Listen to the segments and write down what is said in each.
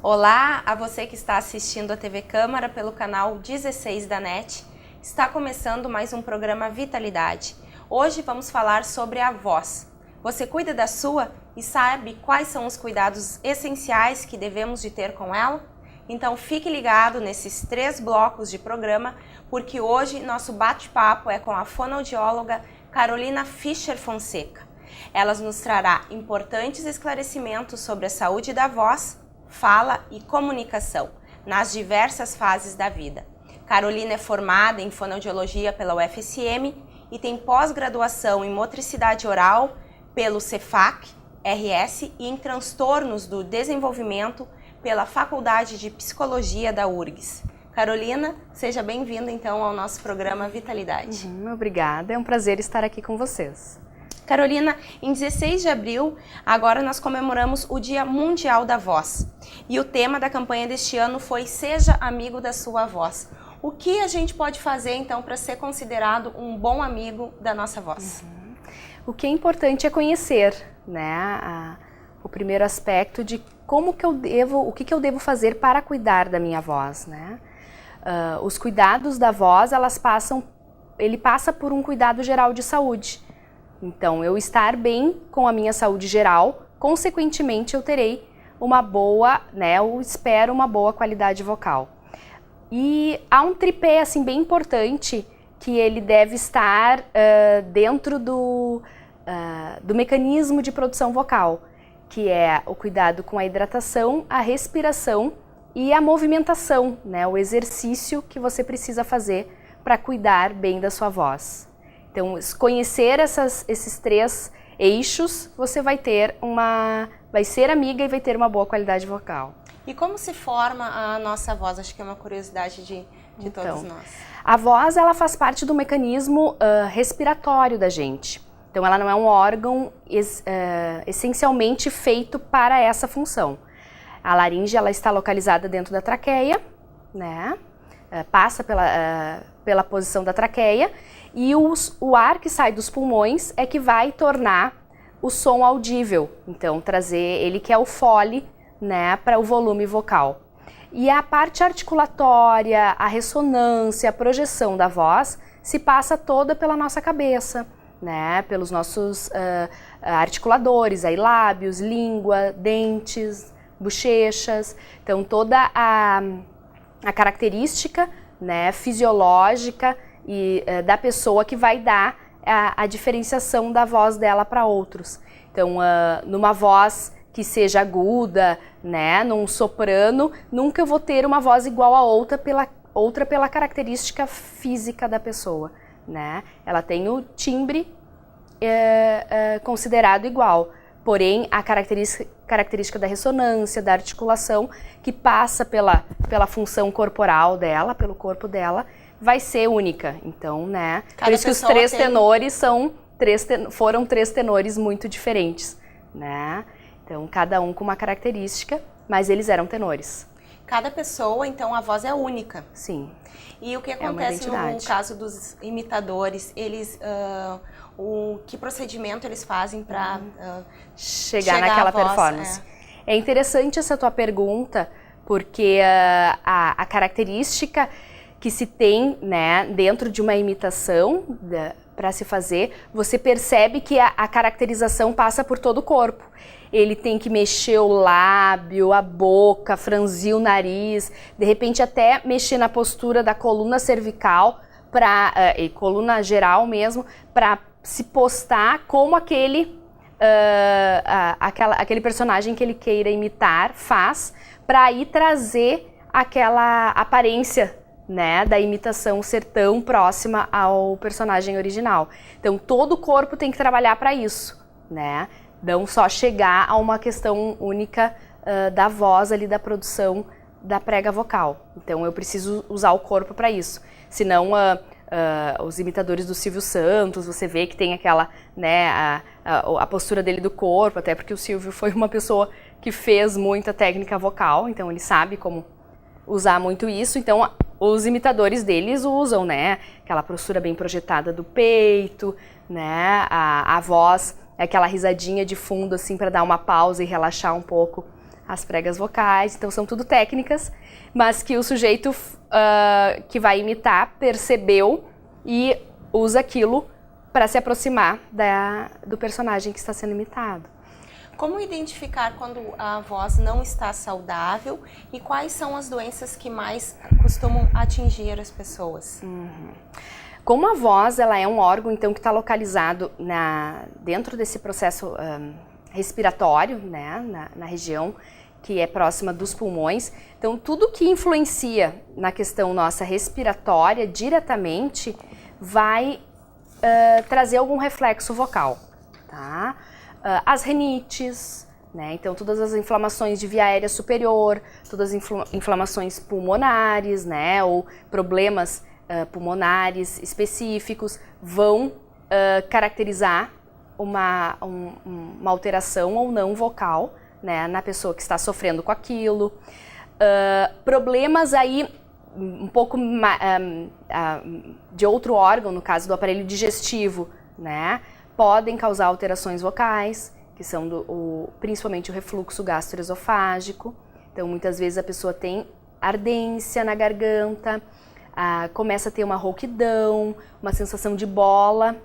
Olá a você que está assistindo a TV Câmara pelo canal 16 da NET. Está começando mais um programa Vitalidade. Hoje vamos falar sobre a voz. Você cuida da sua e sabe quais são os cuidados essenciais que devemos de ter com ela? Então fique ligado nesses 3 blocos de programa, porque hoje nosso bate-papo é com a fonoaudióloga Carolina Fischer Fonseca. Ela nos trará importantes esclarecimentos sobre a saúde da voz, fala e comunicação nas diversas fases da vida. Carolina é formada em fonoaudiologia pela UFSM e tem pós-graduação em motricidade oral pelo Cefac, RS e em transtornos do desenvolvimento pela Faculdade de Psicologia da URGS. Carolina, seja bem-vinda então ao nosso programa Vitalidade. Obrigada, é um prazer estar aqui com vocês. Carolina, em 16 de abril, agora nós comemoramos o Dia Mundial da Voz. E o tema da campanha deste ano foi Seja Amigo da Sua Voz. O que a gente pode fazer, então, para ser considerado um bom amigo da nossa voz? O que é importante é conhecer, né, o primeiro aspecto de como que eu devo, o que eu devo fazer para cuidar da minha voz, né? Os cuidados da voz, ele passa por um cuidado geral de saúde. Então, eu estar bem com a minha saúde geral, consequentemente eu terei uma boa, né, eu espero uma boa qualidade vocal. E há um tripé, assim, bem importante, que ele deve estar dentro do mecanismo de produção vocal, que é o cuidado com a hidratação, a respiração e a movimentação, né, o exercício que você precisa fazer para cuidar bem da sua voz. Então, conhecer esses 3 eixos, você vai ser amiga e vai ter uma boa qualidade vocal. E como se forma a nossa voz? Acho que é uma curiosidade de todos nós. A voz, ela faz parte do mecanismo respiratório da gente. Então, ela não é um órgão essencialmente feito para essa função. A laringe, ela está localizada dentro da traqueia, né? Passa pela posição da traqueia, e o ar que sai dos pulmões é que vai tornar o som audível, então trazer ele que é o fole, né, para o volume vocal. E a parte articulatória, a ressonância, a projeção da voz se passa toda pela nossa cabeça, né, pelos nossos articuladores, aí lábios, língua, dentes, bochechas, então toda a característica, né, fisiológica e da pessoa que vai dar a diferenciação da voz dela para outros. Então, numa voz que seja aguda, né, num soprano, nunca eu vou ter uma voz igual a outra pela característica física da pessoa, né? Ela tem o timbre considerado igual. Porém, a característica da ressonância, da articulação, que passa pela função corporal dela, pelo corpo dela, vai ser única. Então, né? Por isso que os 3 tenores foram 3 tenores muito diferentes, né? Então, cada um com uma característica, mas eles eram tenores. Cada pessoa, então, a voz é única. Sim. E o que acontece no caso dos imitadores? Eles... que procedimento eles fazem para chegar naquela performance? É interessante essa tua pergunta, porque a característica que se tem, né, dentro de uma imitação para se fazer, você percebe que a caracterização passa por todo o corpo. Ele tem que mexer o lábio, a boca, franzir o nariz, de repente até mexer na postura da coluna cervical, e coluna geral mesmo, para se postar como aquele personagem que ele queira imitar faz, para aí trazer aquela aparência, né, da imitação ser tão próxima ao personagem original. Então, todo o corpo tem que trabalhar para isso, né? Não só chegar a uma questão única da voz ali, da produção da prega vocal. Então, eu preciso usar o corpo para isso. Senão, os imitadores do Silvio Santos, você vê que tem aquela, né, a postura dele do corpo, até porque o Silvio foi uma pessoa que fez muita técnica vocal, então ele sabe como usar muito isso. Então, os imitadores deles usam, né? Aquela postura bem projetada do peito, né? A voz é aquela risadinha de fundo, assim, para dar uma pausa e relaxar um pouco as pregas vocais. Então, são tudo técnicas, mas que o sujeito que vai imitar percebeu e usa aquilo para se aproximar do personagem que está sendo imitado. Como identificar quando a voz não está saudável e quais são as doenças que mais costumam atingir as pessoas? Como a voz ela é um órgão então que está localizado dentro desse processo respiratório, né, na região que é próxima dos pulmões, então tudo que influencia na questão nossa respiratória diretamente vai trazer algum reflexo vocal, tá? As rinites, né? Então todas as inflamações de via aérea superior, todas as inflamações pulmonares, né? Ou problemas pulmonares específicos vão caracterizar uma alteração ou não vocal, né? Na pessoa que está sofrendo com aquilo. Problemas aí um pouco de outro órgão, no caso do aparelho digestivo, né? Podem causar alterações vocais, que são principalmente o refluxo gastroesofágico. Então, muitas vezes a pessoa tem ardência na garganta, começa a ter uma rouquidão, uma sensação de bola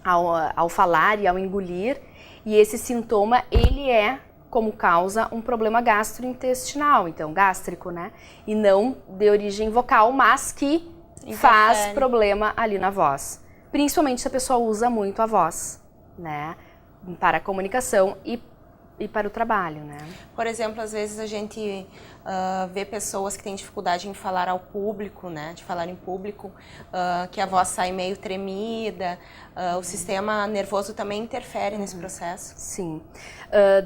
ao falar e ao engolir. E esse sintoma, ele é como causa um problema gastrointestinal, então gástrico, né? E não de origem vocal, mas que faz problema ali na voz. Principalmente se a pessoa usa muito a voz, né, para a comunicação e para o trabalho, né. Por exemplo, às vezes a gente vê pessoas que têm dificuldade em falar ao público, né, de falar em público, que a voz sai meio tremida, o sistema nervoso também interfere nesse processo. Sim.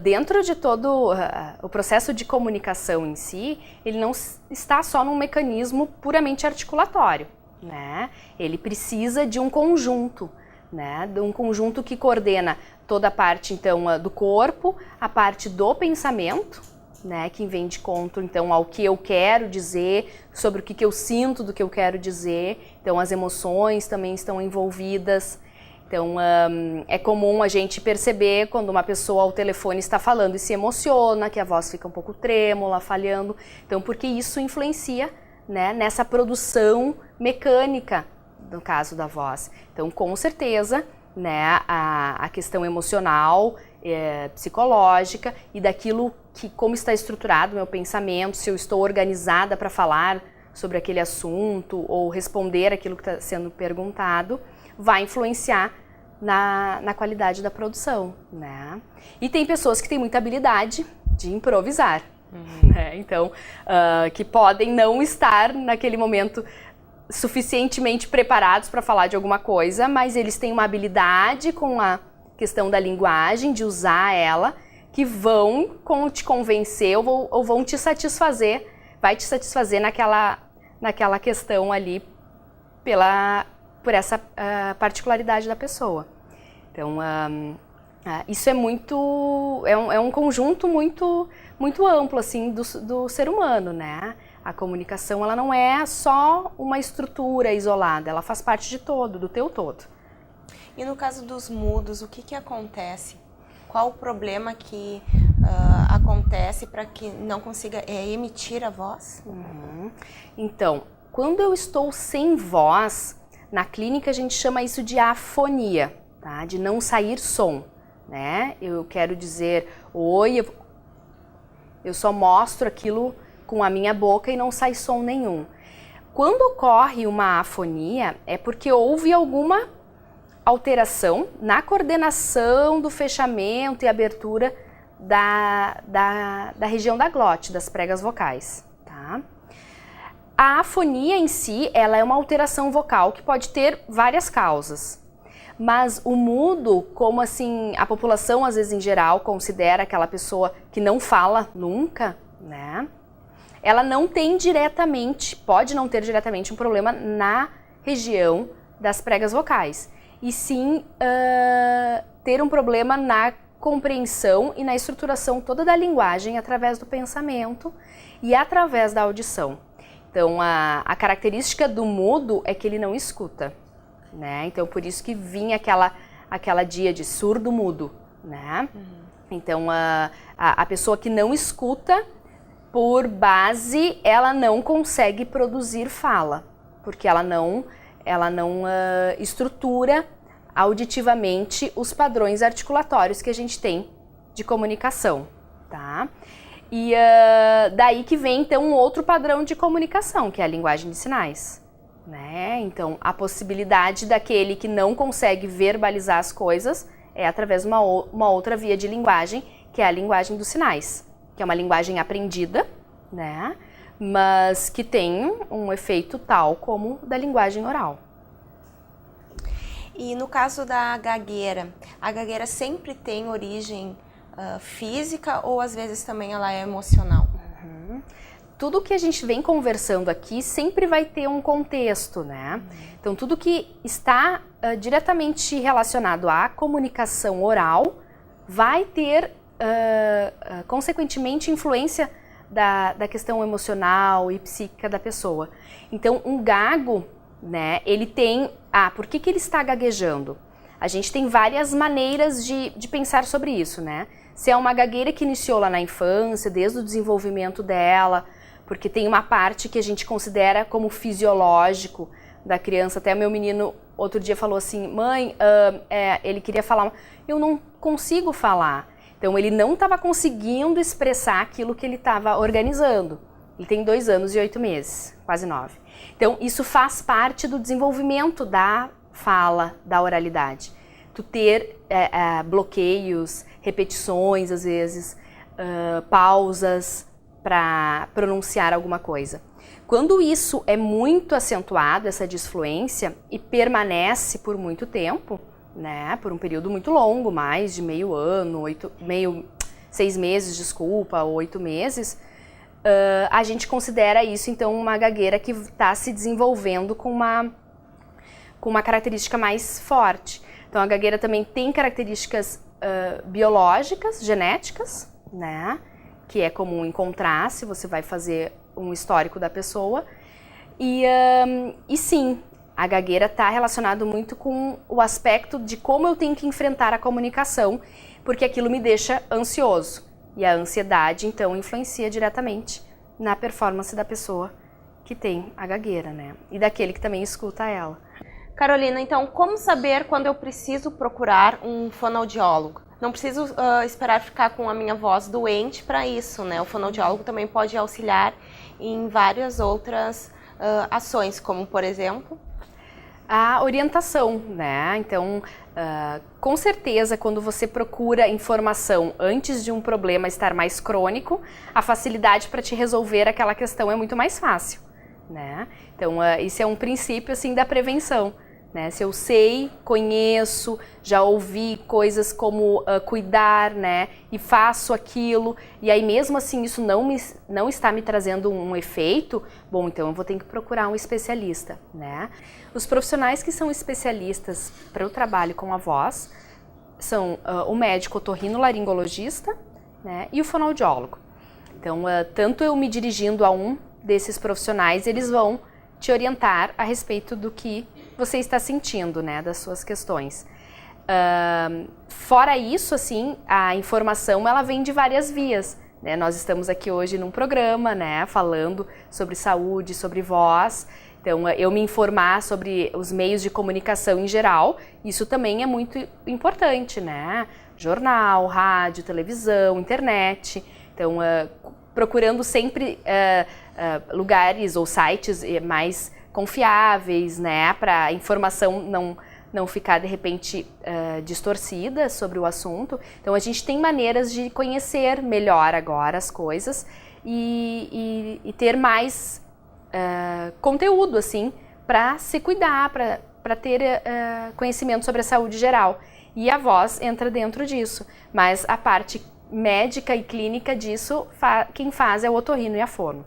Dentro de todo o processo de comunicação em si, ele não está só num mecanismo puramente articulatório, né? Ele precisa de um conjunto, né? De um conjunto que coordena toda a parte então do corpo, a parte do pensamento, né? Que vem de conta então ao que eu quero dizer, sobre o que eu sinto do que eu quero dizer. Então as emoções também estão envolvidas. Então é comum a gente perceber quando uma pessoa ao telefone está falando e se emociona, que a voz fica um pouco trêmula, falhando. Então porque isso influencia, né, nessa produção mecânica, no caso da voz. Então, com certeza, né, a questão emocional, psicológica e daquilo que, como está estruturado o meu pensamento, se eu estou organizada para falar sobre aquele assunto ou responder aquilo que está sendo perguntado, vai influenciar na qualidade da produção, né? E tem pessoas que têm muita habilidade de improvisar. Né? Então, que podem não estar naquele momento suficientemente preparados para falar de alguma coisa, mas eles têm uma habilidade com a questão da linguagem, de usar ela, que vão te convencer ou vão te satisfazer, vai te satisfazer naquela questão ali por essa particularidade da pessoa. Então, isso é um conjunto muito amplo assim do ser humano, né? A comunicação ela não é só uma estrutura isolada, ela faz parte de do teu todo. E no caso dos mudos, o que acontece? Qual o problema que acontece para que não consiga emitir a voz? Então, quando eu estou sem voz, na clínica a gente chama isso de afonia, tá? De não sair som, né? Eu quero dizer oi, eu só mostro aquilo com a minha boca e não sai som nenhum. Quando ocorre uma afonia, é porque houve alguma alteração na coordenação do fechamento e abertura da região da glote, das pregas vocais, tá? A afonia em si, ela é uma alteração vocal que pode ter várias causas. Mas o mudo, como assim a população às vezes em geral considera aquela pessoa que não fala nunca, né? Ela não tem diretamente, pode não ter diretamente um problema na região das pregas vocais. E sim ter um problema na compreensão e na estruturação toda da linguagem através do pensamento e através da audição. Então, a característica do mudo é que ele não escuta, né? Então, por isso que vinha aquela dia de surdo-mudo, né? Então, a pessoa que não escuta, por base, ela não consegue produzir fala, porque ela não estrutura auditivamente os padrões articulatórios que a gente tem de comunicação, tá? E daí que vem, então, um outro padrão de comunicação, que é a linguagem de sinais, né? Então, a possibilidade daquele que não consegue verbalizar as coisas é através de uma outra via de linguagem, que é a linguagem dos sinais, que é uma linguagem aprendida, né? Mas que tem um efeito tal como o da linguagem oral. E no caso da gagueira, a gagueira sempre tem origem física ou às vezes também ela é emocional? Tudo que a gente vem conversando aqui sempre vai ter um contexto, né? Então, tudo que está diretamente relacionado à comunicação oral vai ter, consequentemente, influência da questão emocional e psíquica da pessoa. Então, um gago, né, ele tem... por que ele está gaguejando? A gente tem várias maneiras de pensar sobre isso, né? Se é uma gagueira que iniciou lá na infância, desde o desenvolvimento dela, porque tem uma parte que a gente considera como fisiológico da criança. Até meu menino outro dia falou assim, mãe, ele queria falar, eu não consigo falar. Então ele não estava conseguindo expressar aquilo que ele estava organizando. Ele tem 2 anos e 8 meses, quase 9. Então isso faz parte do desenvolvimento da fala, da oralidade. Tu ter bloqueios, repetições às vezes, pausas para pronunciar alguma coisa. Quando isso é muito acentuado, essa disfluência, e permanece por muito tempo, né, por um período muito longo, mais de meio ano, 6 meses, desculpa, ou 8 meses, a gente considera isso então uma gagueira que está se desenvolvendo com uma característica mais forte. Então a gagueira também tem características biológicas, genéticas, né, que é comum encontrar se você vai fazer um histórico da pessoa. E sim, a gagueira está relacionada muito com o aspecto de como eu tenho que enfrentar a comunicação, porque aquilo me deixa ansioso. E a ansiedade, então, influencia diretamente na performance da pessoa que tem a gagueira, né? E daquele que também escuta ela. Carolina, então, como saber quando eu preciso procurar um fonoaudiólogo? Não preciso esperar ficar com a minha voz doente para isso, né? O fonoaudiólogo também pode auxiliar em várias outras ações, como, por exemplo... A orientação, né? Então, com certeza, quando você procura informação antes de um problema estar mais crônico, a facilidade para te resolver aquela questão é muito mais fácil, né? Então, isso é um princípio, assim, da prevenção, né? Se eu sei, conheço, já ouvi coisas como cuidar, né? E faço aquilo, e aí mesmo assim isso não está me trazendo um efeito, bom, então eu vou ter que procurar um especialista, né? Os profissionais que são especialistas para o trabalho com a voz são o médico otorrinolaringologista, né? E o fonoaudiólogo. Então, tanto eu me dirigindo a um desses profissionais, eles vão te orientar a respeito do que você está sentindo, né, das suas questões. Fora isso, assim, a informação ela vem de várias vias, né? Nós estamos aqui hoje num programa, né, falando sobre saúde, sobre voz. Então, eu me informar sobre os meios de comunicação em geral, isso também é muito importante, né? Jornal, rádio, televisão, internet. Então, procurando sempre lugares ou sites mais confiáveis, né, para a informação não ficar, de repente, distorcida sobre o assunto. Então, a gente tem maneiras de conhecer melhor agora as coisas e ter mais conteúdo, assim, para se cuidar, para ter conhecimento sobre a saúde geral. E a voz entra dentro disso, mas a parte médica e clínica disso, quem faz é o otorrino e a fono.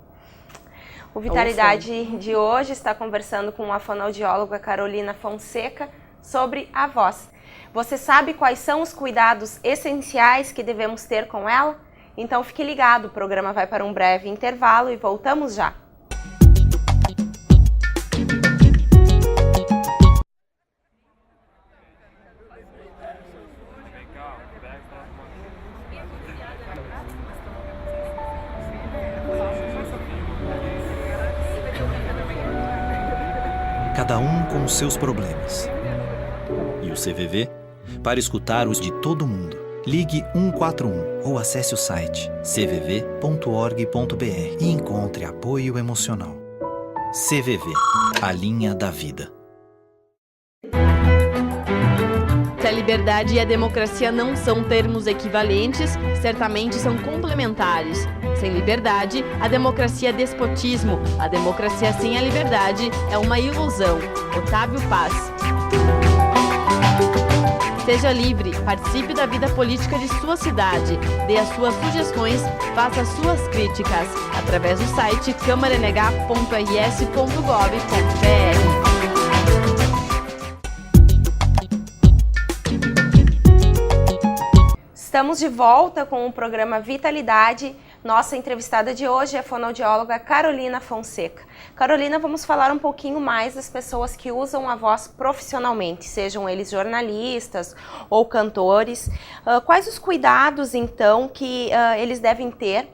O Vitalidade de hoje está conversando com a fonoaudióloga Carolina Fonseca sobre a voz. Você sabe quais são os cuidados essenciais que devemos ter com ela? Então fique ligado, o programa vai para um breve intervalo e voltamos já. cada um com os seus problemas. E o CVV? Para escutar os de todo mundo, ligue 141 ou acesse o site cvv.org.br e encontre apoio emocional. CVV, a linha da vida. Se a liberdade e a democracia não são termos equivalentes, certamente são complementares. Sem liberdade, a democracia é despotismo. A democracia sem a liberdade é uma ilusão. Otávio Paz. Seja livre, participe da vida política de sua cidade, dê as suas sugestões, faça as suas críticas, através do site câmaranh.rs.gov.br. Estamos de volta com o programa Vitalidade. Nossa entrevistada de hoje é a fonoaudióloga Carolina Fonseca. Carolina, vamos falar um pouquinho mais das pessoas que usam a voz profissionalmente, sejam eles jornalistas ou cantores. Quais os cuidados, então, que eles devem ter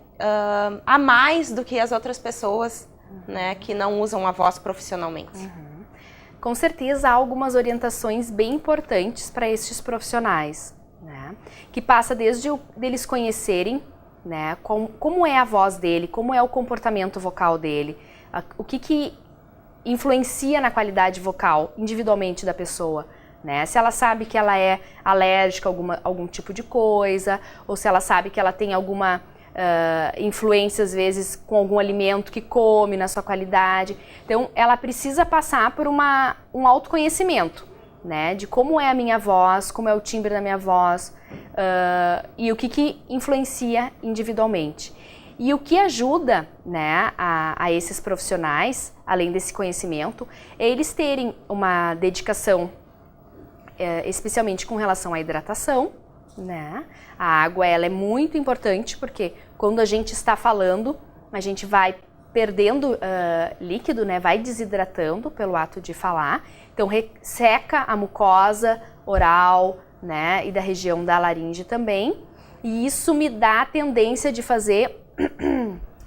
a mais do que as outras pessoas, né, que não usam a voz profissionalmente? Com certeza há algumas orientações bem importantes para estes profissionais, né, que passa desde deles conhecerem, né, como é a voz dele, como é o comportamento vocal dele, o que influencia na qualidade vocal individualmente da pessoa, né? Se ela sabe que ela é alérgica a algum tipo de coisa, ou se ela sabe que ela tem alguma influência às vezes com algum alimento que come na sua qualidade. Então ela precisa passar por um autoconhecimento, né, de como é a minha voz, como é o timbre da minha voz, e o que influencia individualmente. E o que ajuda, né, a esses profissionais, além desse conhecimento, é eles terem uma dedicação, especialmente com relação à hidratação, né? A água, ela é muito importante porque quando a gente está falando, a gente vai perdendo líquido, né, vai desidratando pelo ato de falar, então resseca a mucosa oral, né, e da região da laringe também, e isso me dá a tendência de fazer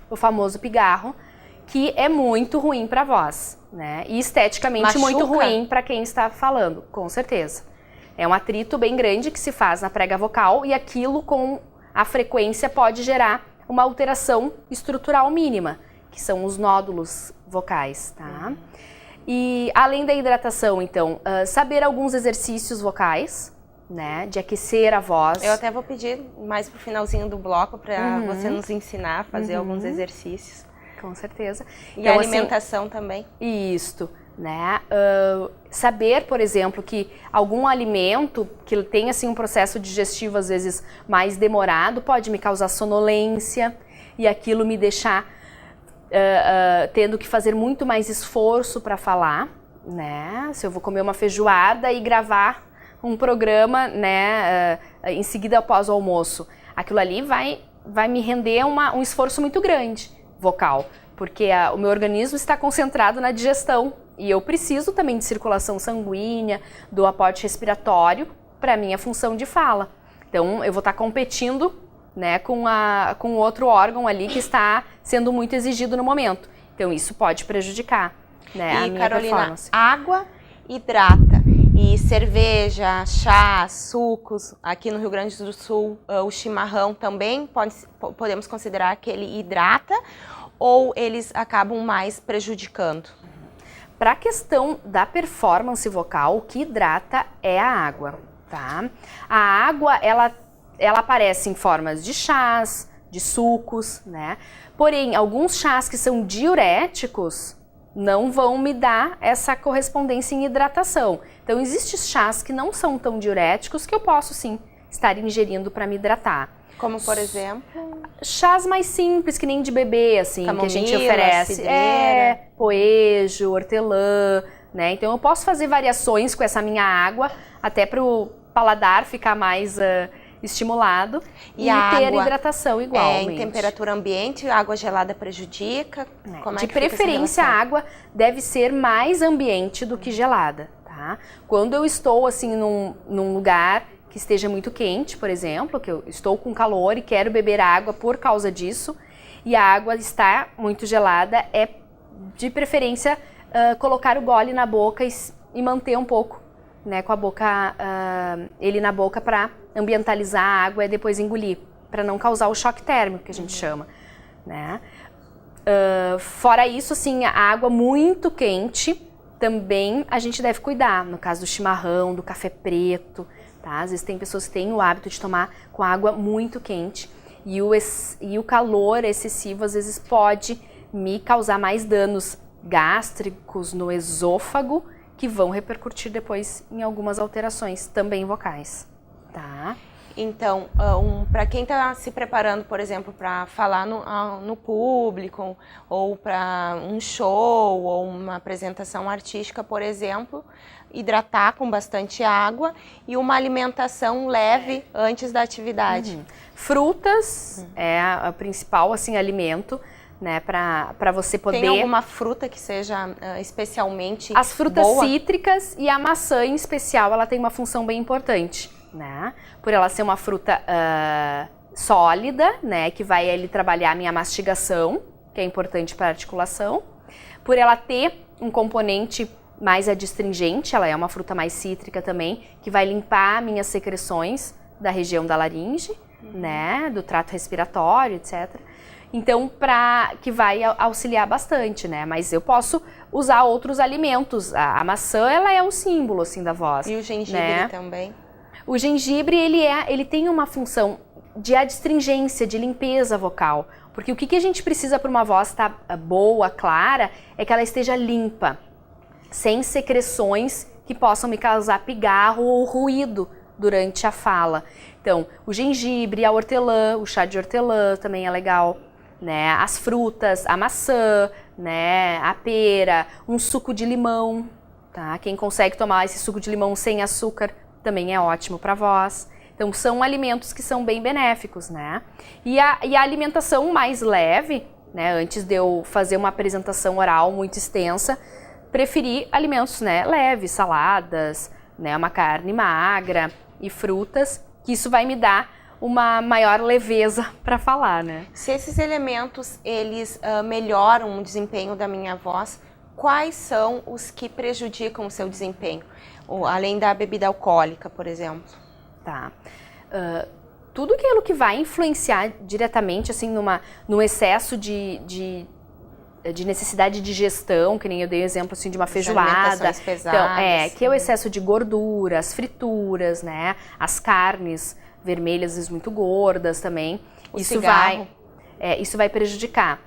o famoso pigarro, que é muito ruim para a voz, né, e esteticamente Machuca. Muito ruim para quem está falando, com certeza. É um atrito bem grande que se faz na prega vocal e aquilo com a frequência pode gerar uma alteração estrutural mínima, que são os nódulos vocais, tá? E além da hidratação, então, saber alguns exercícios vocais, né, de aquecer a voz. Eu até vou pedir mais pro finalzinho do bloco para você nos ensinar a fazer alguns exercícios. Com certeza. E então, a alimentação também. Isto, né? Saber, por exemplo, que algum alimento que tem assim um processo digestivo às vezes mais demorado pode me causar sonolência e aquilo me deixar tendo que fazer muito mais esforço para falar, né? Se eu vou comer uma feijoada e gravar um programa, né, em seguida após o almoço, aquilo ali vai me render um esforço muito grande vocal, porque o meu organismo está concentrado na digestão e eu preciso também de circulação sanguínea, do aporte respiratório para a minha função de fala. Então eu vou estar competindo, né, com outro órgão ali que está sendo muito exigido no momento. Então isso pode prejudicar, né, a minha Carolina, performance. Água hidrata. E cerveja, chá, sucos, aqui no Rio Grande do Sul, o chimarrão também podemos considerar que ele hidrata ou eles acabam mais prejudicando? Para a questão da performance vocal, o que hidrata é a água, tá? A água, ela aparece em formas de chás, de sucos, né? Porém, alguns chás que são diuréticos não vão me dar essa correspondência em hidratação. Então, existem chás que não são tão diuréticos que eu posso, sim, estar ingerindo para me hidratar. Como, por exemplo? Chás mais simples, que nem de bebê, assim, camomila, que a gente oferece. cidreira. Poejo, hortelã, né? Então, eu posso fazer variações com essa minha água, até para o paladar ficar mais estimulado e ter hidratação igualmente. Em temperatura ambiente, água gelada prejudica? Como de preferência, a água deve ser mais ambiente do que gelada, tá? Quando eu estou assim num lugar que esteja muito quente, por exemplo, que eu estou com calor e quero beber água por causa disso, e a água está muito gelada, é de preferência colocar o gole na boca e manter um pouco, né, com a boca, ele na boca para ambientalizar a água e depois engolir, para não causar o choque térmico que a gente chama, né. Fora isso, assim, a água muito quente também a gente deve cuidar, no caso do chimarrão, do café preto, tá? Às vezes tem pessoas que têm o hábito de tomar com água muito quente e o calor excessivo às vezes pode me causar mais danos gástricos no esôfago que vão repercutir depois em algumas alterações também vocais, tá? Então, para quem está se preparando, por exemplo, para falar no público, ou para um show, ou uma apresentação artística, por exemplo, hidratar com bastante água e uma alimentação leve antes da atividade. Frutas é o principal, assim, alimento, né, para você poder... Tem alguma fruta que seja especialmente As frutas boa? cítricas e a maçã em especial, ela tem uma função bem importante, né? Por ela ser uma fruta sólida, né, que vai ali trabalhar a minha mastigação, que é importante para a articulação. Por ela ter um componente mais adstringente, ela é uma fruta mais cítrica também, que vai limpar minhas secreções da região da laringe, né, do trato respiratório, etc. Então, que vai auxiliar bastante, né? Mas eu posso usar outros alimentos. A maçã, ela é um símbolo, assim, da voz. E o gengibre, né? também? O gengibre, ele tem uma função de adstringência, de limpeza vocal. Porque o que a gente precisa para uma voz estar boa, clara, é que ela esteja limpa, sem secreções que possam me causar pigarro ou ruído durante a fala. Então, o gengibre, a hortelã, o chá de hortelã também é legal, né? As frutas, a maçã, né? A pera, um suco de limão, tá? Quem consegue tomar esse suco de limão sem açúcar também é ótimo para a voz. Então, são alimentos que são bem benéficos, né? E a alimentação mais leve, né? Antes de eu fazer uma apresentação oral muito extensa, preferir alimentos, né, leves, saladas, né, uma carne magra e frutas, que isso vai me dar uma maior leveza para falar, né? Se esses elementos, eles melhoram o desempenho da minha voz, quais são os que prejudicam o seu desempenho? Além da bebida alcoólica, por exemplo. Tá. Tudo aquilo que vai influenciar diretamente, assim, num excesso de necessidade de digestão, que nem eu dei o exemplo, assim, de uma feijoada. Pesadas, então, que é o excesso de gordura, as frituras, né? As carnes vermelhas, às vezes muito gordas também. Isso vai prejudicar.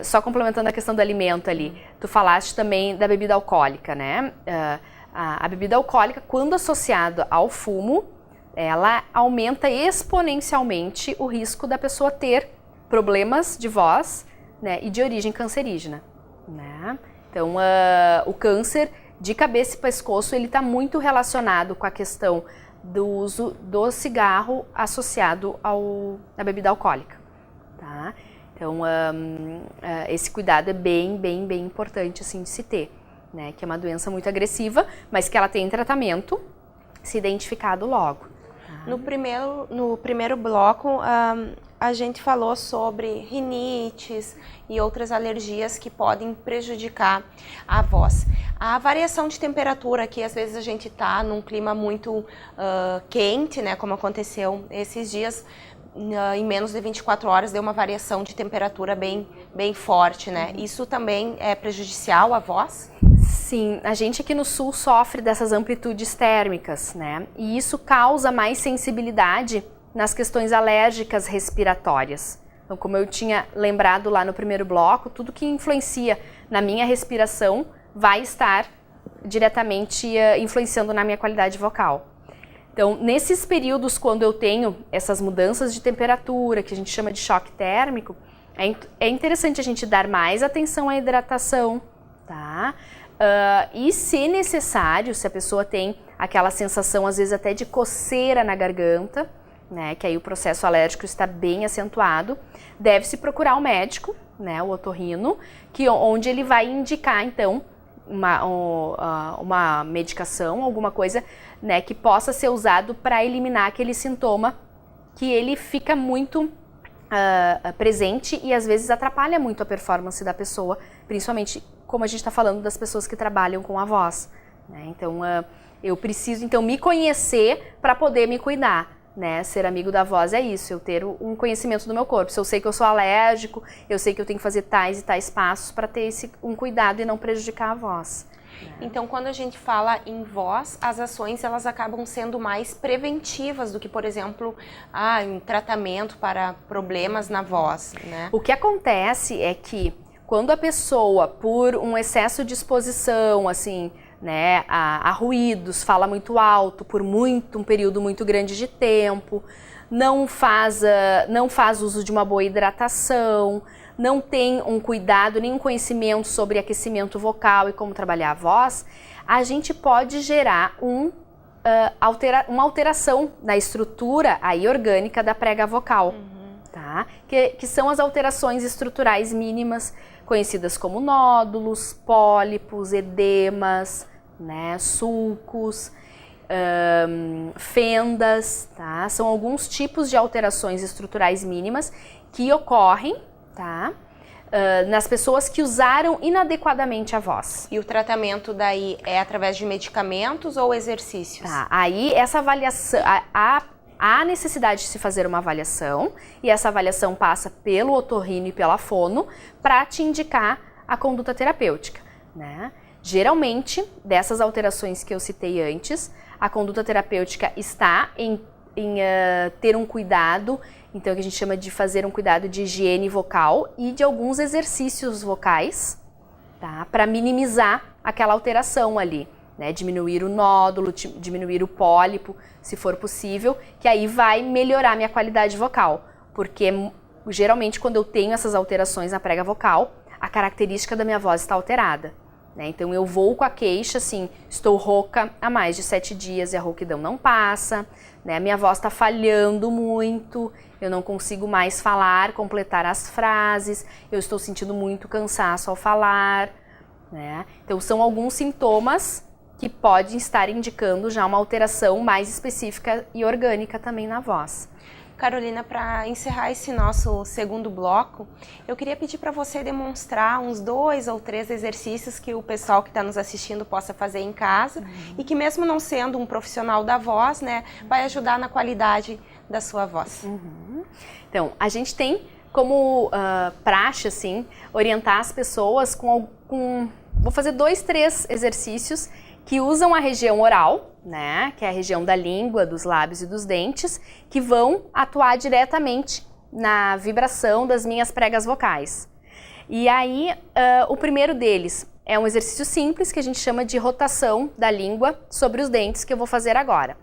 Só complementando a questão do alimento ali, tu falaste também da bebida alcoólica, né? A bebida alcoólica, quando associada ao fumo, ela aumenta exponencialmente o risco da pessoa ter problemas de voz, né, e de origem cancerígena, né? Então, o câncer de cabeça e pescoço, ele está muito relacionado com a questão do uso do cigarro associado à bebida alcoólica, tá? Então, esse cuidado é bem importante, assim, de se ter, né? Que é uma doença muito agressiva, mas que ela tem tratamento, se identificado logo. No primeiro bloco, a gente falou sobre rinites e outras alergias que podem prejudicar a voz. A variação de temperatura, que às vezes a gente está num clima muito quente, né, como aconteceu esses dias, em menos de 24 horas deu uma variação de temperatura bem forte, né? Isso também é prejudicial à voz? Sim, a gente aqui no sul sofre dessas amplitudes térmicas, né? E isso causa mais sensibilidade nas questões alérgicas respiratórias. Então, como eu tinha lembrado lá no primeiro bloco, tudo que influencia na minha respiração vai estar diretamente influenciando na minha qualidade vocal. Então, nesses períodos quando eu tenho essas mudanças de temperatura, que a gente chama de choque térmico, é interessante a gente dar mais atenção à hidratação, tá? E se necessário, se a pessoa tem aquela sensação, às vezes até de coceira na garganta, né, que aí o processo alérgico está bem acentuado, deve-se procurar um médico, né, o otorrino, onde ele vai indicar, então, uma medicação, alguma coisa, né, que possa ser usado para eliminar aquele sintoma que ele fica muito presente e às vezes atrapalha muito a performance da pessoa, principalmente como a gente está falando das pessoas que trabalham com a voz, né? Então, eu preciso então me conhecer para poder me cuidar, né? Ser amigo da voz é isso, eu ter um conhecimento do meu corpo. Se eu sei que eu sou alérgico, eu sei que eu tenho que fazer tais e tais passos para ter um cuidado e não prejudicar a voz. Então, quando a gente fala em voz, as ações elas acabam sendo mais preventivas do que, por exemplo, um tratamento para problemas na voz, né? O que acontece é que quando a pessoa, por um excesso de exposição, assim, né, a ruídos, fala muito alto por um período muito grande de tempo, não faz uso de uma boa hidratação, não tem um cuidado, nem um conhecimento sobre aquecimento vocal e como trabalhar a voz, a gente pode gerar uma alteração na estrutura aí orgânica da prega vocal, tá? Que são as alterações estruturais mínimas, conhecidas como nódulos, pólipos, edemas, né, sulcos, fendas, tá? São alguns tipos de alterações estruturais mínimas que ocorrem, tá? Nas pessoas que usaram inadequadamente a voz. E o tratamento daí é através de medicamentos ou exercícios? Tá, aí essa avaliação, há necessidade de se fazer uma avaliação, e essa avaliação passa pelo otorrino e pela fono para te indicar a conduta terapêutica, né? Geralmente, dessas alterações que eu citei antes, a conduta terapêutica está em ter um cuidado, então que a gente chama de fazer um cuidado de higiene vocal e de alguns exercícios vocais, tá? Para minimizar aquela alteração ali, né? Diminuir o nódulo, diminuir o pólipo, se for possível, que aí vai melhorar minha qualidade vocal, porque geralmente quando eu tenho essas alterações na prega vocal, a característica da minha voz está alterada, né? Então eu vou com a queixa assim, estou rouca há mais de 7 dias e a rouquidão não passa, né? Minha voz está falhando muito, eu não consigo mais falar, completar as frases, eu estou sentindo muito cansaço ao falar, né? Então são alguns sintomas que podem estar indicando já uma alteração mais específica e orgânica também na voz. Carolina, para encerrar esse nosso segundo bloco, eu queria pedir para você demonstrar uns 2 ou 3 exercícios que o pessoal que está nos assistindo possa fazer em casa e que mesmo não sendo um profissional da voz, né, vai ajudar na qualidade da sua voz. Então, a gente tem como praxe, assim, orientar as pessoas com vou fazer 2, 3 exercícios que usam a região oral, né, que é a região da língua, dos lábios e dos dentes, que vão atuar diretamente na vibração das minhas pregas vocais. E aí, o primeiro deles é um exercício simples que a gente chama de rotação da língua sobre os dentes, que eu vou fazer agora.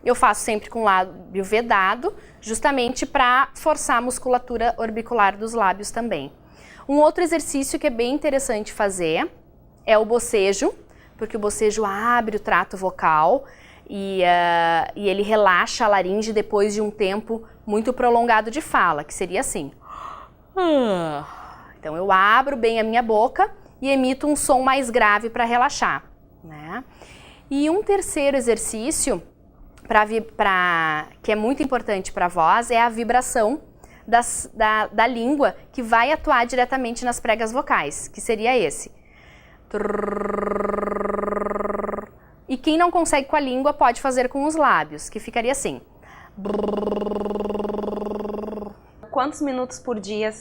Eu faço sempre com o lábio vedado, justamente para forçar a musculatura orbicular dos lábios também. Um outro exercício que é bem interessante fazer é o bocejo, porque o bocejo abre o trato vocal e ele relaxa a laringe depois de um tempo muito prolongado de fala, que seria assim. Então eu abro bem a minha boca e emito um som mais grave para relaxar, né? E um terceiro exercício que é muito importante para a voz é a vibração da língua, que vai atuar diretamente nas pregas vocais, que seria esse. E quem não consegue com a língua pode fazer com os lábios, que ficaria assim. Quantos minutos por dia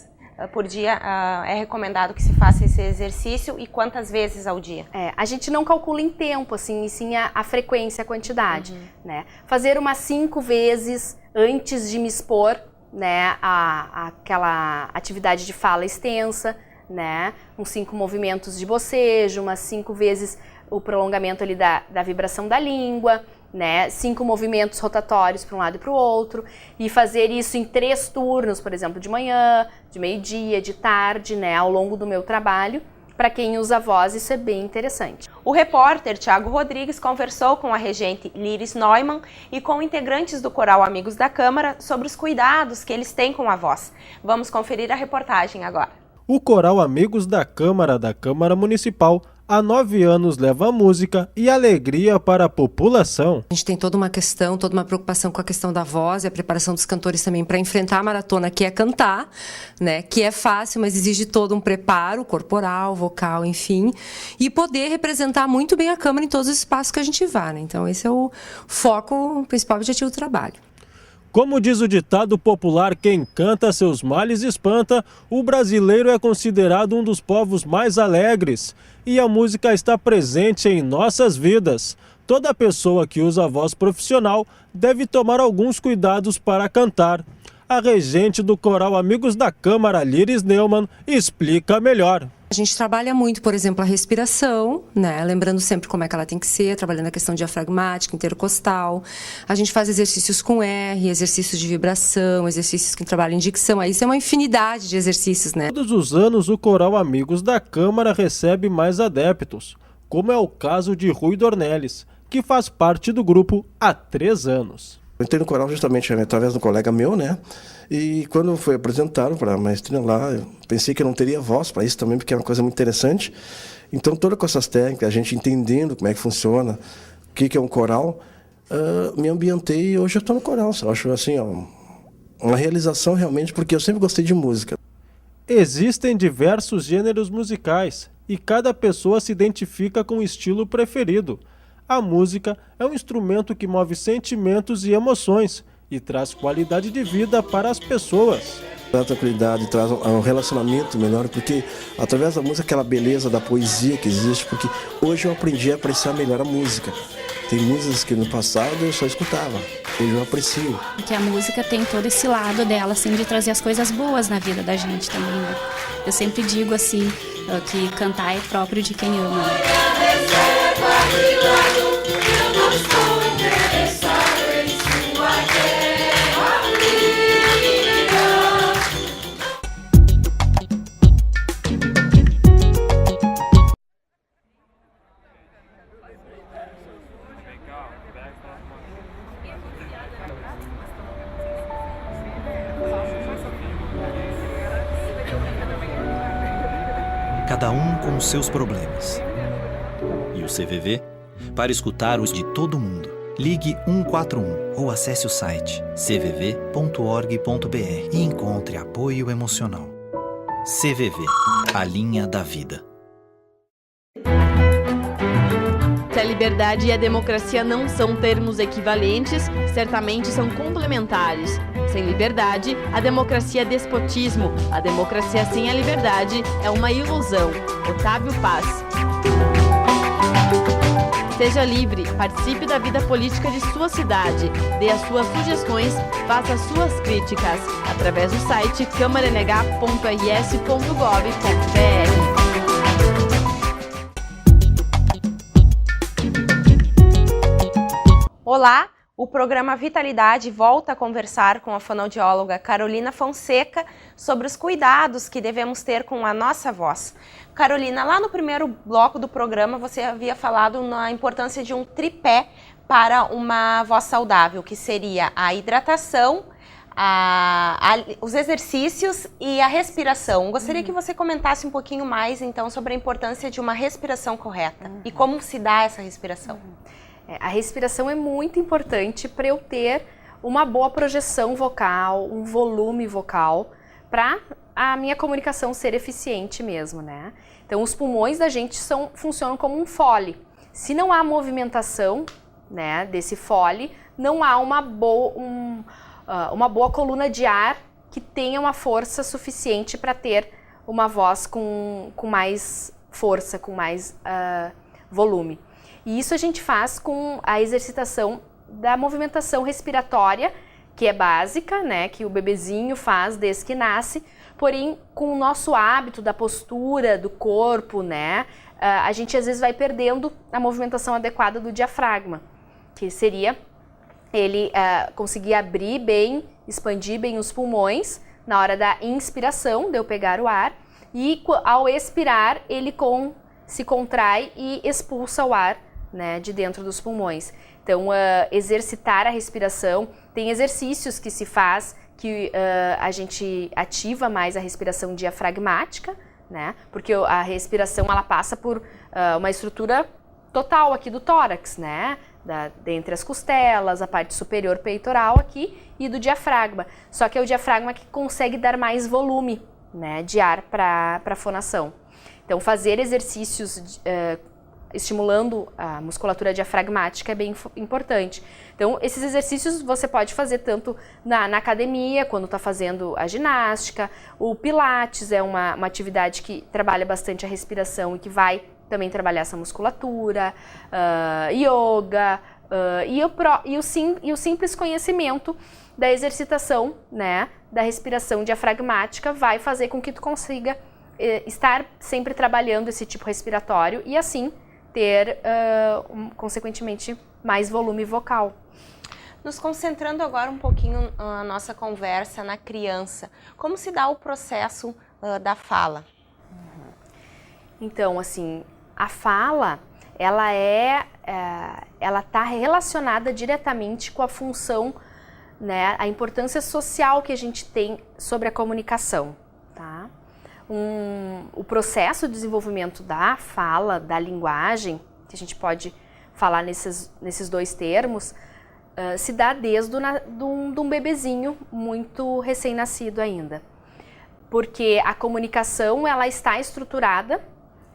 é recomendado que se faça esse exercício e quantas vezes ao dia? A gente não calcula em tempo, assim, e sim a frequência, a quantidade, né? Fazer umas 5 vezes antes de me expor, né, aquela atividade de fala extensa, né? Uns 5 movimentos de bocejo, umas 5 vezes o prolongamento ali da vibração da língua, né? 5 movimentos rotatórios para um lado e para o outro, e fazer isso em 3 turnos, por exemplo, de manhã, de meio-dia, de tarde, né? Ao longo do meu trabalho. Para quem usa a voz, isso é bem interessante. O repórter Thiago Rodrigues conversou com a regente Liris Neumann e com integrantes do coral Amigos da Câmara sobre os cuidados que eles têm com a voz. Vamos conferir a reportagem agora. O coral Amigos da Câmara Municipal há 9 anos leva música e alegria para a população. A gente tem toda uma questão, toda uma preocupação com a questão da voz e a preparação dos cantores também para enfrentar a maratona, que é cantar, né? Que é fácil, mas exige todo um preparo corporal, vocal, enfim, e poder representar muito bem a Câmara em todos os espaços que a gente vá, né? Então esse é o foco, o principal objetivo do trabalho. Como diz o ditado popular, quem canta seus males espanta, o brasileiro é considerado um dos povos mais alegres e a música está presente em nossas vidas. Toda pessoa que usa a voz profissional deve tomar alguns cuidados para cantar. A regente do coral Amigos da Câmara, Liris Neumann, explica melhor. A gente trabalha muito, por exemplo, a respiração, né? Lembrando sempre como é que ela tem que ser, trabalhando a questão diafragmática, intercostal. A gente faz exercícios com R, exercícios de vibração, exercícios que trabalham em dicção. Aí isso é uma infinidade de exercícios, né? Todos os anos o coral Amigos da Câmara recebe mais adeptos, como é o caso de Rui Dornelles, que faz parte do grupo há 3 anos. Eu entrei no coral justamente através de um colega meu, né? E quando foi apresentado para a maestrina lá, eu pensei que eu não teria voz para isso também, porque é uma coisa muito interessante. Então, todas com essas técnicas, a gente entendendo como é que funciona, o que é um coral, me ambientei e hoje eu estou no coral. Eu acho assim, ó, uma realização realmente, porque eu sempre gostei de música. Existem diversos gêneros musicais e cada pessoa se identifica com o estilo preferido. A música é um instrumento que move sentimentos e emoções e traz qualidade de vida para as pessoas. Traz tranquilidade, traz um relacionamento melhor, porque através da música, aquela beleza da poesia que existe, porque hoje eu aprendi a apreciar melhor a música. Tem músicas que no passado eu só escutava, hoje eu aprecio. Porque a música tem todo esse lado dela, assim, de trazer as coisas boas na vida da gente também, né? Eu sempre digo assim, que cantar é próprio de quem ama. Cada um com os seus problemas. E o CVV, para escutar os de todo mundo, ligue 141 ou acesse o site cvv.org.br e encontre apoio emocional. CVV, a linha da vida. Se a liberdade e a democracia não são termos equivalentes, certamente são complementares. Sem liberdade, a democracia é despotismo. A democracia sem a liberdade é uma ilusão. Otávio Paz. Seja livre, participe da vida política de sua cidade, dê as suas sugestões, faça as suas críticas, através do site câmaranh.rs.gov.br. Olá, o programa Vitalidade volta a conversar com a fonoaudióloga Carolina Fonseca sobre os cuidados que devemos ter com a nossa voz. Carolina, lá no primeiro bloco do programa você havia falado na importância de um tripé para uma voz saudável, que seria a hidratação, os exercícios e a respiração. Gostaria que você comentasse um pouquinho mais, então, sobre a importância de uma respiração correta e como se dá essa respiração. A respiração é muito importante para eu ter uma boa projeção vocal, um volume vocal, para a minha comunicação ser eficiente mesmo, né? Então, os pulmões da gente funcionam como um fole. Se não há movimentação, né, desse fole, não há uma boa coluna de ar que tenha uma força suficiente para ter uma voz com mais força, com mais volume. E isso a gente faz com a exercitação da movimentação respiratória, que é básica, né, que o bebezinho faz desde que nasce, porém com o nosso hábito da postura do corpo, né, a gente às vezes vai perdendo a movimentação adequada do diafragma, que seria ele conseguir abrir bem, expandir bem os pulmões na hora da inspiração, de eu pegar o ar, e ao expirar ele se contrai e expulsa o ar, né, de dentro dos pulmões. Então, exercitar a respiração, tem exercícios que se faz que a gente ativa mais a respiração diafragmática, né? Porque a respiração, ela passa por uma estrutura total aqui do tórax, né? Dentre as costelas, a parte superior peitoral aqui e do diafragma. Só que é o diafragma que consegue dar mais volume, né, de ar para a fonação. Então, fazer exercícios estimulando a musculatura diafragmática é bem importante. Então, esses exercícios você pode fazer tanto na academia, quando está fazendo a ginástica. O Pilates é uma atividade que trabalha bastante a respiração e que vai também trabalhar essa musculatura, yoga, e o simples conhecimento da exercitação, né, da respiração diafragmática vai fazer com que tu consiga estar sempre trabalhando esse tipo respiratório e assim ter, consequentemente, mais volume vocal. Nos concentrando agora um pouquinho a nossa conversa na criança, como se dá o processo da fala? Então, assim, a fala, ela está relacionada diretamente com a função, né, a importância social que a gente tem sobre a comunicação, tá? O processo de desenvolvimento da fala, da linguagem, que a gente pode falar nesses dois termos, se dá desde um bebezinho muito recém-nascido ainda. Porque a comunicação, ela está estruturada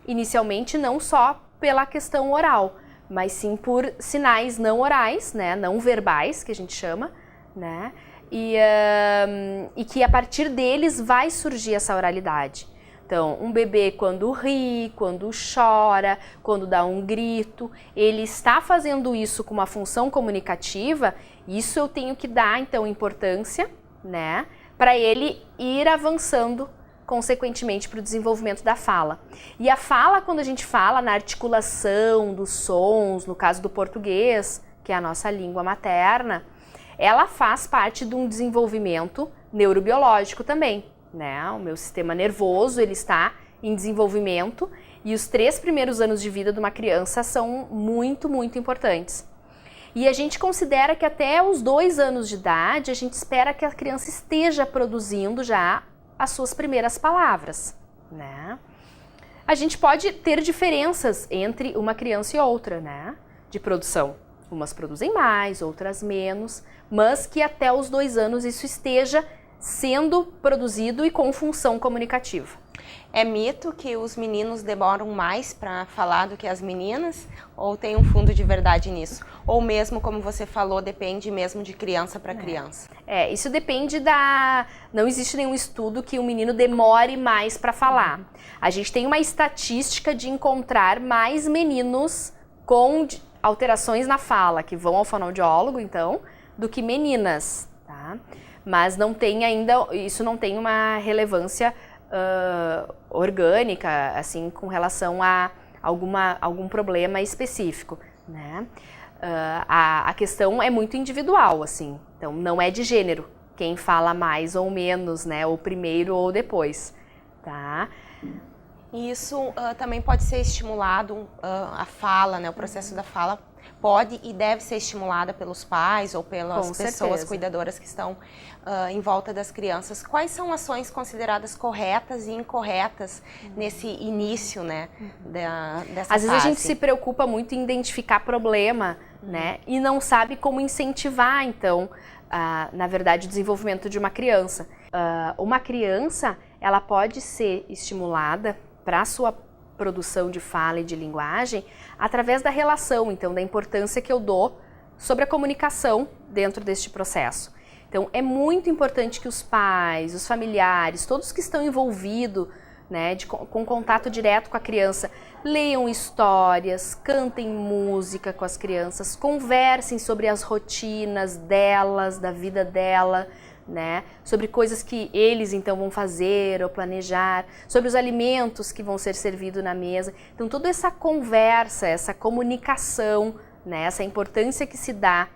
inicialmente não só pela questão oral, mas sim por sinais não orais, né, não verbais, que a gente chama, né, e que a partir deles vai surgir essa oralidade. Então, um bebê quando ri, quando chora, quando dá um grito, ele está fazendo isso com uma função comunicativa, isso eu tenho que dar, então, importância, né, para ele ir avançando consequentemente para o desenvolvimento da fala. E a fala, quando a gente fala na articulação dos sons, no caso do português, que é a nossa língua materna, ela faz parte de um desenvolvimento neurobiológico também, né? O meu sistema nervoso, ele está em desenvolvimento e os 3 primeiros anos de vida de uma criança são muito, muito importantes. E a gente considera que até os 2 anos de idade, a gente espera que a criança esteja produzindo já as suas primeiras palavras, né? A gente pode ter diferenças entre uma criança e outra, né, de produção. Umas produzem mais, outras menos, mas que até os 2 anos isso esteja sendo produzido e com função comunicativa. É mito que os meninos demoram mais para falar do que as meninas? Ou tem um fundo de verdade nisso? Ou mesmo, como você falou, depende mesmo de criança para criança? Isso depende Não existe nenhum estudo que o menino demore mais para falar. A gente tem uma estatística de encontrar mais meninos com alterações na fala, que vão ao fonoaudiólogo, então, do que meninas, tá? Mas não tem ainda... Isso não tem uma relevância orgânica, assim, com relação a algum problema específico, né? A questão é muito individual, assim, então não é de gênero, quem fala mais ou menos, né, ou primeiro ou depois, tá? Isso também pode ser estimulado, a fala, né, o processo da fala pode e deve ser estimulada pelos pais ou pelas pessoas cuidadoras que estão em volta das crianças. Quais são ações consideradas corretas e incorretas nesse início, né, dessa Às vezes a gente se preocupa muito em identificar problema, né, e não sabe como incentivar, então, na verdade, o desenvolvimento de uma criança. Uma criança, ela pode ser estimulada para a sua produção de fala e de linguagem através da relação, então, da importância que eu dou sobre a comunicação dentro deste processo. Então, é muito importante que os pais, os familiares, todos que estão envolvidos, né, com contato direto com a criança, leiam histórias, cantem música com as crianças, conversem sobre as rotinas delas, da vida dela, né, sobre coisas que eles então vão fazer ou planejar, sobre os alimentos que vão ser servidos na mesa. Então, toda essa conversa, essa comunicação, né, essa importância que se dá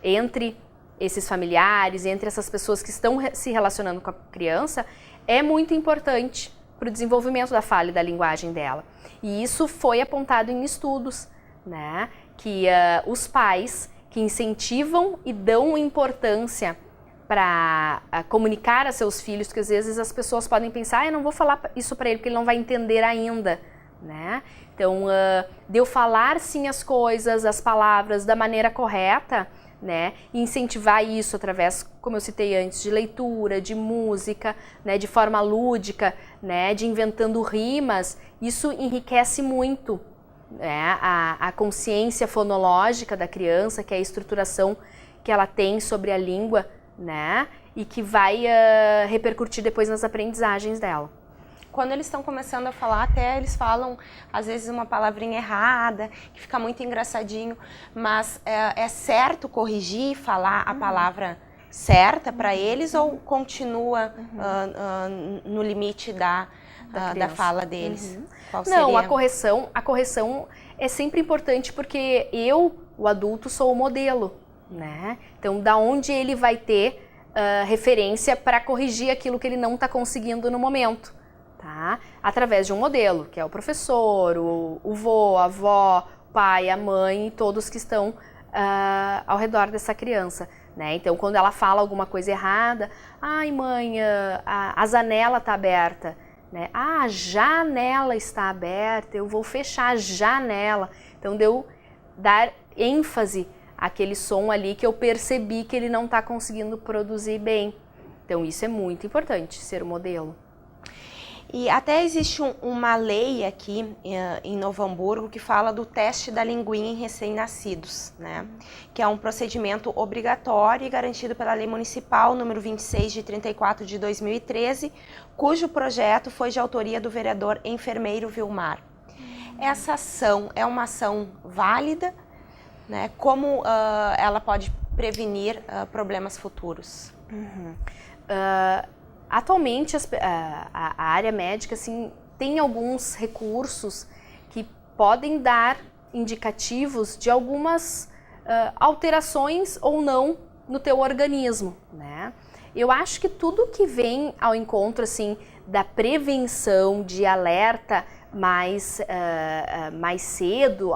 entre esses familiares, entre essas pessoas que estão se relacionando com a criança, é muito importante para o desenvolvimento da fala e da linguagem dela. E isso foi apontado em estudos, né, que os pais que incentivam e dão importância comunicar a seus filhos, que às vezes as pessoas podem pensar, eu não vou falar isso para ele porque ele não vai entender ainda, né? Então, de eu falar sim as coisas, as palavras da maneira correta, né? E incentivar isso através, como eu citei antes, de leitura, de música, né? De forma lúdica, né? De inventando rimas, isso enriquece muito, né? A consciência fonológica da criança, que é a estruturação que ela tem sobre a língua, né? E que vai repercutir depois nas aprendizagens dela. Quando eles estão começando a falar, até eles falam, às vezes, uma palavrinha errada, que fica muito engraçadinho, mas é certo corrigir e falar a palavra certa para eles ou continua no limite da fala deles? Qual seria? Não, a correção é sempre importante porque eu, o adulto, sou o modelo, né? Então, da onde ele vai ter referência para corrigir aquilo que ele não está conseguindo no momento? Tá? Através de um modelo, que é o professor, o vô, a avó, o pai, a mãe, todos que estão ao redor dessa criança, né? Então, quando ela fala alguma coisa errada, ai mãe, a janela está aberta, né? Ah, a janela está aberta, eu vou fechar a janela. Então, deu dar ênfase àquele som ali que eu percebi que ele não está conseguindo produzir bem. Então, isso é muito importante, ser o modelo. E até existe uma lei aqui em Novo Hamburgo que fala do teste da linguinha em recém-nascidos, né? Que é um procedimento obrigatório e garantido pela Lei Municipal número 26 de 34 de 2013, cujo projeto foi de autoria do vereador enfermeiro Vilmar. Essa ação é uma ação válida, né? Como ela pode prevenir problemas futuros? Atualmente, a área médica assim, tem alguns recursos que podem dar indicativos de algumas alterações ou não no teu organismo, né? Eu acho que tudo que vem ao encontro assim, da prevenção, de alerta mais cedo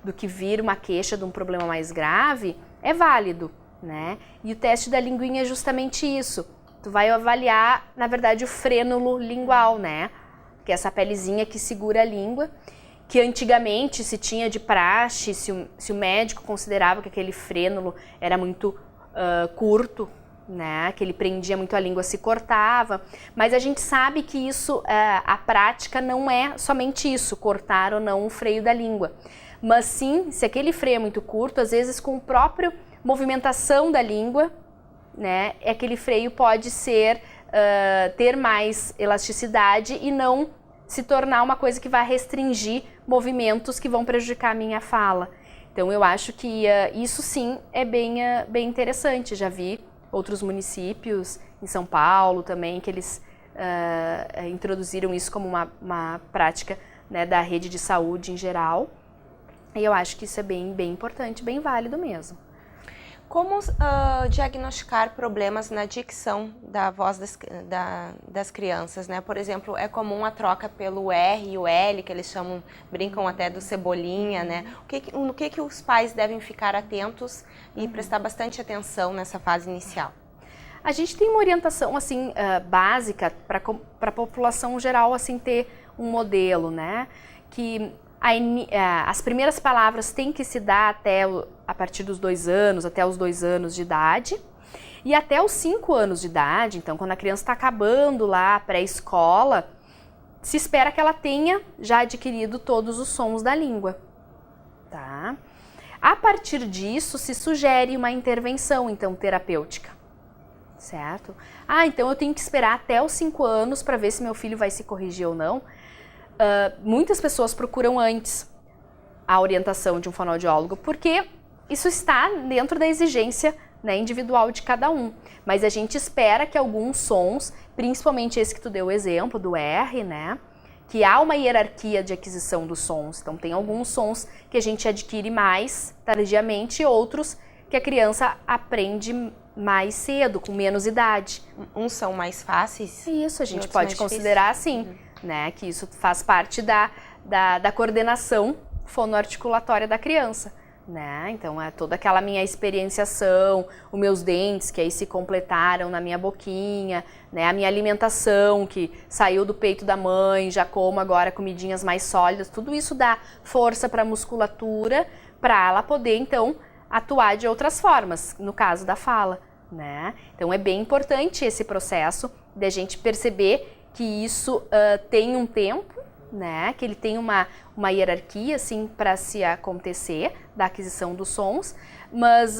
do que vir uma queixa de um problema mais grave, é válido, né? E o teste da linguinha é justamente isso. Tu vai avaliar, na verdade, o frênulo lingual, né? Que é essa pelezinha que segura a língua, que antigamente se tinha de praxe, se o médico considerava que aquele frênulo era muito curto, né? Que ele prendia muito a língua, se cortava. Mas a gente sabe que isso, a prática não é somente isso, cortar ou não o freio da língua. Mas sim, se aquele freio é muito curto, às vezes com a própria movimentação da língua, né, aquele freio pode ter mais elasticidade e não se tornar uma coisa que vai restringir movimentos que vão prejudicar a minha fala. Então eu acho que isso sim é bem interessante. Já vi outros municípios, em São Paulo também, que eles introduziram isso como uma prática, né, da rede de saúde em geral. E eu acho que isso é bem importante, bem válido mesmo. Como diagnosticar problemas na dicção da voz das crianças, né? Por exemplo, é comum a troca pelo R e o L, que eles brincam até do cebolinha, né? No que os pais devem ficar atentos e prestar bastante atenção nessa fase inicial? A gente tem uma orientação assim básica para a população geral assim ter um modelo, né? Que as primeiras palavras têm que se dar a partir dos 2 anos, até os 2 anos de idade, e até os 5 anos de idade. Então, quando a criança está acabando lá a pré-escola, se espera que ela tenha já adquirido todos os sons da língua, tá? A partir disso, se sugere uma intervenção, então, terapêutica, certo? Então eu tenho que esperar até os 5 anos para ver se meu filho vai se corrigir ou não. Muitas pessoas procuram antes a orientação de um fonoaudiólogo, porque isso está dentro da exigência, né, individual de cada um. Mas a gente espera que alguns sons, principalmente esse que tu deu o exemplo, do R, né, que há uma hierarquia de aquisição dos sons. Então tem alguns sons que a gente adquire mais tardiamente e outros que a criança aprende mais cedo, com menos idade. Uns são mais fáceis? Isso, a gente pode considerar assim. Né, que isso faz parte da coordenação fonoarticulatória da criança, né? Então é toda aquela minha experienciação, os meus dentes que aí se completaram na minha boquinha, né? A minha alimentação que saiu do peito da mãe, já como agora comidinhas mais sólidas, tudo isso dá força para a musculatura, para ela poder então atuar de outras formas, no caso da fala, né? Então é bem importante esse processo de a gente perceber que isso tem um tempo, né? Que ele tem uma hierarquia assim para se acontecer da aquisição dos sons, mas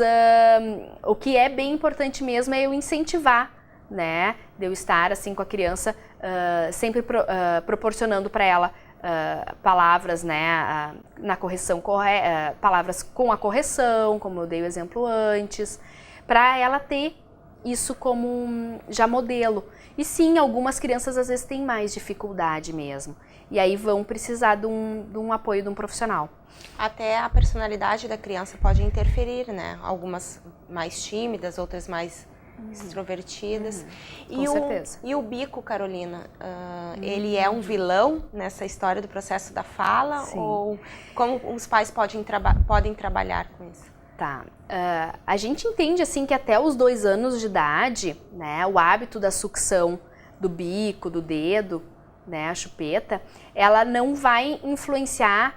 o que é bem importante mesmo é eu incentivar, né? De eu estar assim com a criança sempre proporcionando para ela palavras, né? Na correção palavras com a correção, como eu dei o exemplo antes, para ela ter isso como já modelo. E sim, algumas crianças às vezes têm mais dificuldade mesmo. E aí vão precisar de um apoio de um profissional. Até a personalidade da criança pode interferir, né? Algumas mais tímidas, outras mais extrovertidas. Com certeza. E o bico, Carolina, ele é um vilão nessa história do processo da fala? Sim. Ou como os pais podem trabalhar com isso? Tá. A gente entende assim que até os 2 anos de idade, né, o hábito da sucção do bico, do dedo, né, a chupeta, ela não vai influenciar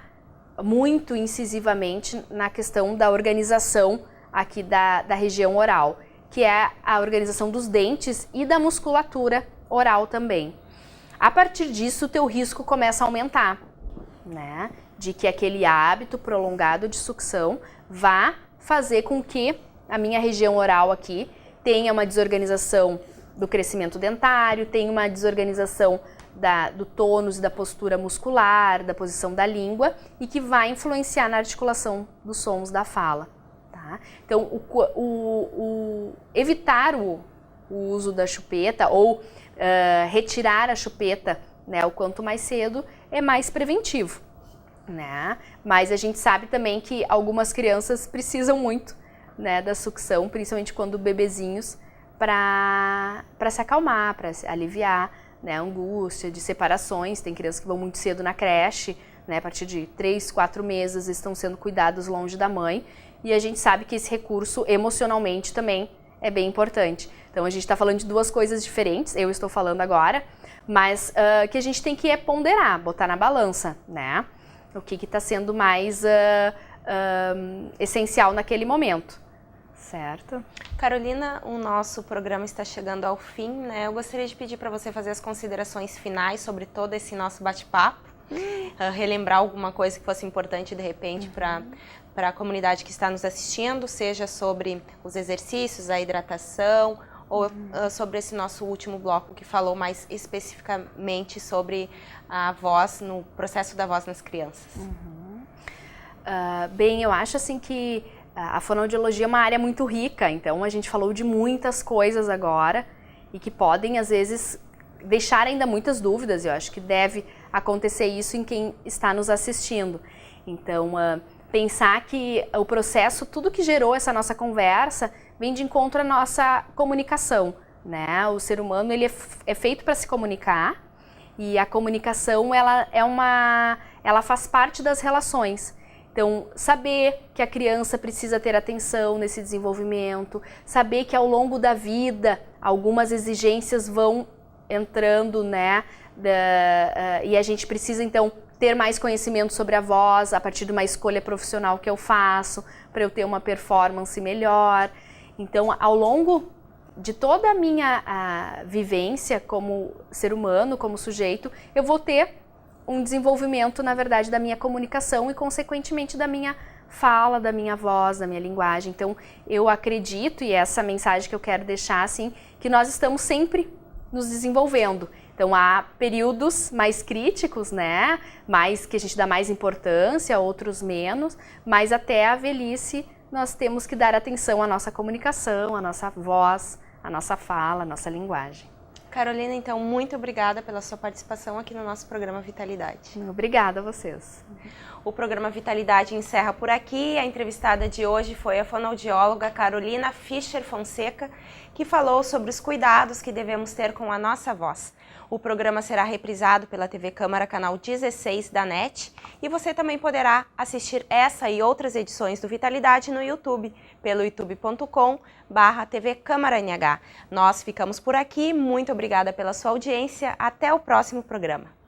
muito incisivamente na questão da organização aqui da região oral, que é a organização dos dentes e da musculatura oral também. A partir disso, o teu risco começa a aumentar, né, de que aquele hábito prolongado de sucção vá fazer com que a minha região oral aqui tenha uma desorganização do crescimento dentário, tenha uma desorganização do tônus e da postura muscular, da posição da língua e que vai influenciar na articulação dos sons da fala. Tá? Então, evitar o uso da chupeta ou retirar a chupeta, né, o quanto mais cedo é mais preventivo. Né? Mas a gente sabe também que algumas crianças precisam muito, né, da sucção, principalmente quando bebezinhos, para se acalmar, para aliviar, né, a angústia de separações. Tem crianças que vão muito cedo na creche, né, a partir de 3, 4 meses estão sendo cuidados longe da mãe, e a gente sabe que esse recurso emocionalmente também é bem importante. Então a gente está falando de 2 coisas diferentes, eu estou falando agora, mas que a gente tem que ponderar, botar na balança, né? O que está sendo mais essencial naquele momento, certo? Carolina, o nosso programa está chegando ao fim, né? Eu gostaria de pedir para você fazer as considerações finais sobre todo esse nosso bate-papo, relembrar alguma coisa que fosse importante, de repente, para a comunidade que está nos assistindo, seja sobre os exercícios, a hidratação, ou sobre esse nosso último bloco que falou mais especificamente sobre a voz, no processo da voz nas crianças. Bem, eu acho assim que a fonoaudiologia é uma área muito rica, então a gente falou de muitas coisas agora e que podem, às vezes, deixar ainda muitas dúvidas. Eu acho que deve acontecer isso em quem está nos assistindo. Então, pensar que o processo, tudo que gerou essa nossa conversa, vem de encontro à nossa comunicação, né? O ser humano, ele é feito para se comunicar e a comunicação, ela faz parte das relações. Então, saber que a criança precisa ter atenção nesse desenvolvimento, saber que ao longo da vida algumas exigências vão entrando, né? E a gente precisa, então, ter mais conhecimento sobre a voz a partir de uma escolha profissional que eu faço, para eu ter uma performance melhor. Então, ao longo de toda a minha vivência como ser humano, como sujeito, eu vou ter um desenvolvimento, na verdade, da minha comunicação e, consequentemente, da minha fala, da minha voz, da minha linguagem. Então, eu acredito, e essa mensagem que eu quero deixar, assim, que nós estamos sempre nos desenvolvendo. Então, há períodos mais críticos, né? Mais que a gente dá mais importância, outros menos, mas até a velhice nós temos que dar atenção à nossa comunicação, à nossa voz, à nossa fala, à nossa linguagem. Carolina, então, muito obrigada pela sua participação aqui no nosso programa Vitalidade. Obrigada a vocês. O programa Vitalidade encerra por aqui. A entrevistada de hoje foi a fonoaudióloga Carolina Fischer Fonseca, que falou sobre os cuidados que devemos ter com a nossa voz. O programa será reprisado pela TV Câmara, canal 16 da NET, e você também poderá assistir essa e outras edições do Vitalidade no YouTube, pelo youtube.com/TV Câmara NH. Nós ficamos por aqui, muito obrigada pela sua audiência, até o próximo programa.